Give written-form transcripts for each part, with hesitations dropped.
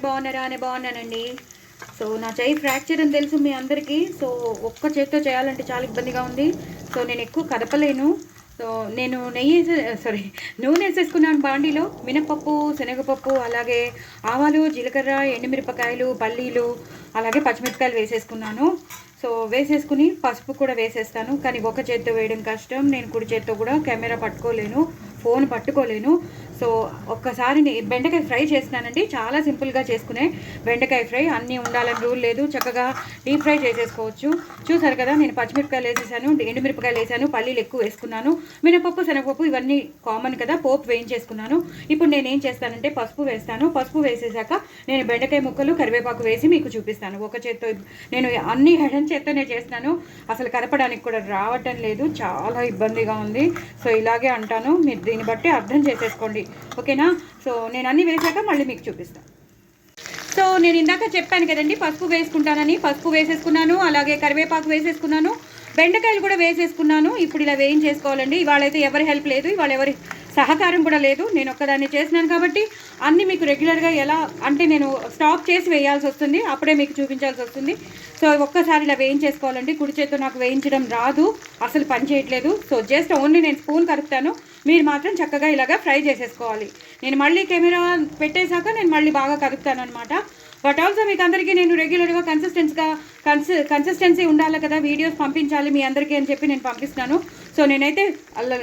బాగున్నారా అని బాగున్నానండి. సో నా చెయ్యి ఫ్రాక్చర్ అని తెలుసు మీ అందరికీ. సో ఒక్క చేత్తో చేయాలంటే చాలా ఇబ్బందిగా ఉంది. సో నేను ఎక్కువ కదపలేను. సో నేను నూనె వేసేసుకున్నాను బాండీలో. మినపప్పు, శనగపప్పు, అలాగే ఆవాలు, జీలకర్ర, ఎండుమిరపకాయలు, పల్లీలు, అలాగే పచ్చిమిరపకాయలు వేసేసుకున్నాను. సో వేసేసుకుని పసుపు కూడా వేసేస్తాను. కానీ ఒక చేత్తో వేయడం కష్టం. నేను కుడి చేత్తో కూడా కెమెరా పట్టుకోలేను, ఫోన్ పట్టుకోలేను. సో ఒక్కసారి బెండకాయ ఫ్రై చేస్తున్నానండి. చాలా సింపుల్గా చేసుకునే బెండకాయ ఫ్రై. అన్నీ ఉండాలని రూల్ లేదు, చక్కగా డీప్ ఫ్రై చేసేసుకోవచ్చు. చూసారు కదా, నేను పచ్చిమిరపకాయలు వేసేసాను, ఎండుమిరపకాయలు వేసాను, పల్లీలు ఎక్కువ వేసుకున్నాను, మినపప్పు, శనగపప్పు ఇవన్నీ కామన్ కదా. పోపు వేయించేసుకున్నాను. ఇప్పుడు నేను ఏం చేస్తానంటే పసుపు వేస్తాను. పసుపు వేసేసాక నేను బెండకాయ ముక్కలు, కరివేపాకు వేసి మీకు చూపిస్తాను. ఒక చేత్తో నేను అన్ని ఎడం చేత్తోనే చేస్తాను. అసలు కదపడానికి కూడా రావటం లేదు, చాలా ఇబ్బందిగా ఉంది. సో ఇలాగే అంటాను, మీరు దీన్ని బట్టి అర్థం చేసేసుకోండి, ఓకేనా. సో నేను అన్నీ వేసాక మళ్ళీ మీకు చూపిస్తాను. సో నేను ఇందాక చెప్పాను కదండి పసుపు వేసుకుంటానని. పసుపు వేసేసుకున్నాను, అలాగే కరివేపాకు వేసేసుకున్నాను, బెండకాయలు కూడా వేసేసుకున్నాను. ఇప్పుడు ఇలా వేయించేసుకోవాలండి. ఇవాళైతే ఎవరి హెల్ప్ లేదు, ఇవాళ ఎవరి సహకారం కూడా లేదు. నేను ఒక్కదాన్ని చేసినాను కాబట్టి అన్నీ మీకు రెగ్యులర్గా ఎలా అంటే నేను స్టాప్ చేసి వేయాల్సి వస్తుంది, అప్పుడే మీకు చూపించాల్సి వస్తుంది. సో ఒక్కసారి ఇలా వేయించేసుకోవాలండి. కుడి చేత్తో నాకు వేయించడం రాదు, అసలు పని చేయట్లేదు. సో జస్ట్ ఓన్లీ నేను స్పూన్ కలుపుతాను, మీరు మాత్రం చక్కగా ఇలాగా ఫ్రై చేసేసుకోవాలి. నేను మళ్ళీ కెమెరా పెట్టేశాక నేను మళ్ళీ బాగా కలుపుతాను అనమాట. బట్ ఆల్సో మీకు అందరికీ నేను రెగ్యులర్గా కన్సిస్టెన్సీ ఉండాలి కదా, వీడియోస్ పంపించాలి మీ అందరికీ అని చెప్పి నేను పంపిస్తున్నాను. సో నేనైతే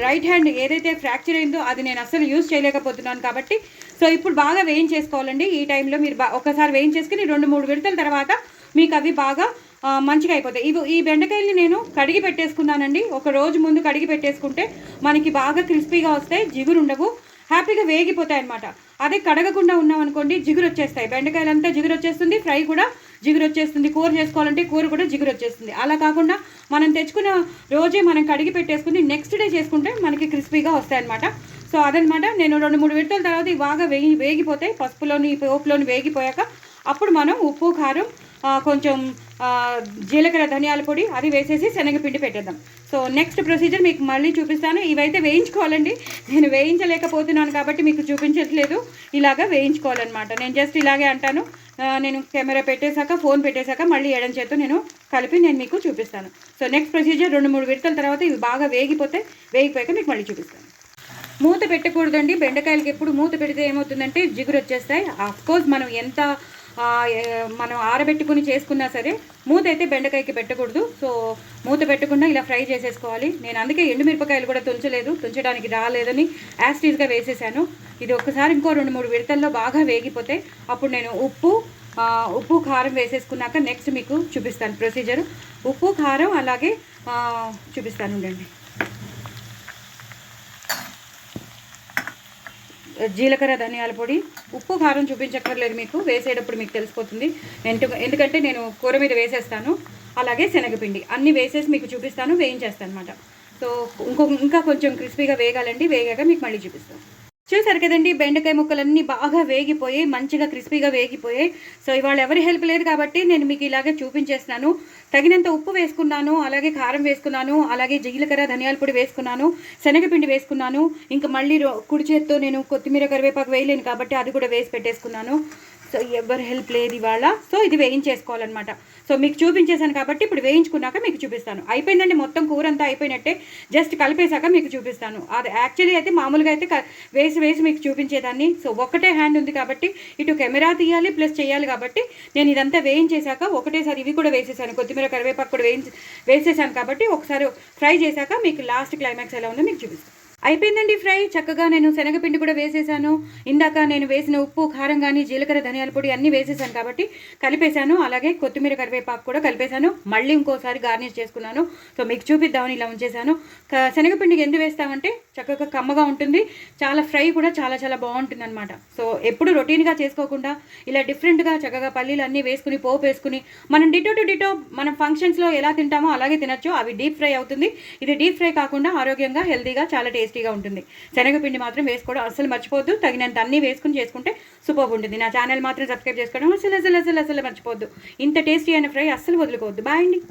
రైట్ హ్యాండ్ ఏదైతే ఫ్రాక్చర్ అయిందో అది నేను అస్సలు యూజ్ చేయలేకపోతున్నాను కాబట్టి సో ఇప్పుడు బాగా వేయించేసుకోవాలండి. ఈ టైంలో మీరు ఒకసారి వేయించేసుకుని 2-3 విడతల తర్వాత మీకు అవి బాగా మంచిగా అయిపోతాయి. ఈ బెండకాయల్ని నేను కడిగి పెట్టేసుకున్నానండి. ఒక రోజు ముందు కడిగి పెట్టేసుకుంటే మనకి బాగా క్రిస్పీగా వస్తాయి, జిగురు ఉండవు, హ్యాపీగా వేగిపోతాయి అనమాట. అదే కడగకుండా ఉన్నామనుకోండి జిగురు వచ్చేస్తాయి. బెండకాయలంతా జిగురు వచ్చేస్తుంది, ఫ్రై కూడా జిగురు వచ్చేస్తుంది, కూర చేసుకోవాలంటే కూర కూడా జిగురు వచ్చేస్తుంది. అలా కాకుండా మనం తెచ్చుకున్న రోజే మనం కడిగి పెట్టేసుకుని నెక్స్ట్ డే చేసుకుంటే మనకి క్రిస్పీగా వస్తాయన్నమాట. సో అదనమాట. నేను 2-3 విడతల తర్వాత ఇవి బాగా వేగిపోతాయి. పసుపులోని పోపులోని వేగిపోయాక అప్పుడు మనం ఉప్పు, కారం, కొంచెం జీలకర్ర, ధనియాల పొడి అది వేసేసి శనగపిండి పెట్టేద్దాం. సో నెక్స్ట్ ప్రొసీజర్ మీకు మళ్ళీ చూపిస్తాను. ఇవైతే వేయించుకోవాలండి. నేను వేయించలేకపోతున్నాను కాబట్టి మీకు చూపించట్లేదు. ఇలాగా వేయించుకోవాలన్నమాట. నేను జస్ట్ ఇలాగే అంటాను. నేను కెమెరా పెట్టేశాక, ఫోన్ పెట్టేశాక మళ్ళీ ఎడం చేత్తో నేను కలిపి నేను మీకు చూపిస్తాను. సో నెక్స్ట్ ప్రొసీజర్ 2-3 విడతల తర్వాత ఇవి బాగా వేగిపోయాక మీకు మళ్ళీ చూపిస్తాను. మూత పెట్టకూడదండి బెండకాయలకి. ఎప్పుడు మూత పెడితే ఏమవుతుందంటే జిగురు వచ్చేస్తాయి. ఆఫ్కోర్స్ మనం ఆరబెట్టుకుని చేసుకున్నా సరే మూత అయితే బెండకాయకి పెట్టకూడదు. సో మూత పెట్టకుండా ఇలా ఫ్రై చేసేసుకోవాలి. నేను అందుకే ఎండుమిరపకాయలు కూడా తుంచడానికి రాలేదని యాస్టీస్గా వేసేసాను. ఇది ఒక్కసారి ఇంకో 2-3 విడతల్లో బాగా వేగిపోతే అప్పుడు నేను ఉప్పు కారం వేసేసుకున్నాక నెక్స్ట్ మీకు చూపిస్తాను ప్రొసీజరు. ఉప్పు, కారం అలాగే చూపిస్తాను ఉండండి. జీలకర్ర, ధనియాల పొడి, ఉప్పు, కారం చూపించక్కర్లేదు, మీకు వేసేటప్పుడు మీకు తెలిసిపోతుంది. ఎందుకంటే నేను కూర మీద వేసేస్తాను. అలాగే శనగపిండి అన్నీ వేసేసి మీకు చూపిస్తాను, వేయించేస్తాను అనమాట. సో ఇంకా కొంచెం క్రిస్పీగా వేగాలండి. వేగాక మీకు మళ్ళీ చూపిస్తాను. చూసారు కదండి, బెండకాయ ముక్కలన్నీ బాగా వేగిపోయాయి, మంచిగా క్రిస్పీగా వేగిపోయాయి. సో ఇవాళ ఎవరి హెల్ప్ లేదు కాబట్టి నేను మీకు ఇలాగే చూపించేస్తున్నాను. తగినంత ఉప్పు వేసుకున్నాను, అలాగే కారం వేసుకున్నాను, అలాగే జీలకర్ర, ధనియాల పొడి వేసుకున్నాను, శనగపిండి వేసుకున్నాను. ఇంకా మళ్ళీ కుడి చేత్తో నేను కొత్తిమీర, కరివేపాకు వేయలేను కాబట్టి అది కూడా వేసి పెట్టేసుకున్నాను. సో ఎవరి హెల్ప్ లేదు ఇవాళ. సో ఇది వేయించేసుకోవాలన్నమాట. సో మీకు చూపించేశాను కాబట్టి ఇప్పుడు వేయించుకున్నాక మీకు చూపిస్తాను. అయిపోయిందండి, మొత్తం కూర అంతా అయిపోయినట్టే. జస్ట్ కలిపేశాక మీకు చూపిస్తాను. అది యాక్చువల్లీ అయితే మామూలుగా అయితే వేసి మీకు చూపించేదాన్ని. సో ఒక్కటే హ్యాండ్ ఉంది కాబట్టి ఇటు కెమెరా తీయాలి ప్లస్ చేయాలి కాబట్టి నేను ఇదంతా వేయించేశాక ఒకటేసారి ఇవి కూడా వేసేసాను. కొత్తిమీర, కరివేపాకు కూడా వేసేసాను కాబట్టి ఒకసారి ఫ్రై చేశాక మీకు లాస్ట్ క్లైమాక్స్ ఎలా ఉందో మీకు చూపిస్తాను. అయిపోయిందండి ఫ్రై. చక్కగా నేను శనగపిండి కూడా వేసేసాను. ఇందాక నేను వేసిన ఉప్పు, కారం కానీ జీలకర్ర, ధనియాల పొడి అన్నీ వేసేసాను కాబట్టి కలిపేశాను. అలాగే కొత్తిమీర, కరివేపాకు కూడా కలిపేశాను. మళ్ళీ ఇంకోసారి గార్నిష్ చేసుకున్నాను. సో మీకు చూపిద్దామని ఇలా ఉంచేసాను. శనగపిండికి ఎందుకు వేస్తామంటే చక్కగా కమ్మగా ఉంటుంది, చాలా ఫ్రై కూడా చాలా చాలా బాగుంటుంది అనమాట. సో ఎప్పుడు రొటీన్గా చేసుకోకుండా ఇలా డిఫరెంట్గా చక్కగా పల్లీలు అన్నీ వేసుకుని పోపు వేసుకుని మనం డిటో మనం ఫంక్షన్స్లో ఎలా తింటామో అలాగే తినచ్చు. అవి డీప్ ఫ్రై అవుతుంది. ఇది డీప్ ఫ్రై కాకుండా ఆరోగ్యంగా, హెల్తీగా, చాలా టేస్టీగా ఉంటుంది. శనగపిండి మాత్రం వేసుకోవడం అస్సలు మర్చిపోద్దు. తగినంత అన్నీ వేసుకుని చేసుకుంటే సూపర్ ఉంటుంది. నా ఛానల్ మాత్రం సబ్స్క్రైబ్ చేసుకోవడం అసలు మర్చిపోద్దు. ఇంత టేస్టీ అయిన ఫ్రై అస్సలు వదులుకోవద్దు. బాయ్ అండి.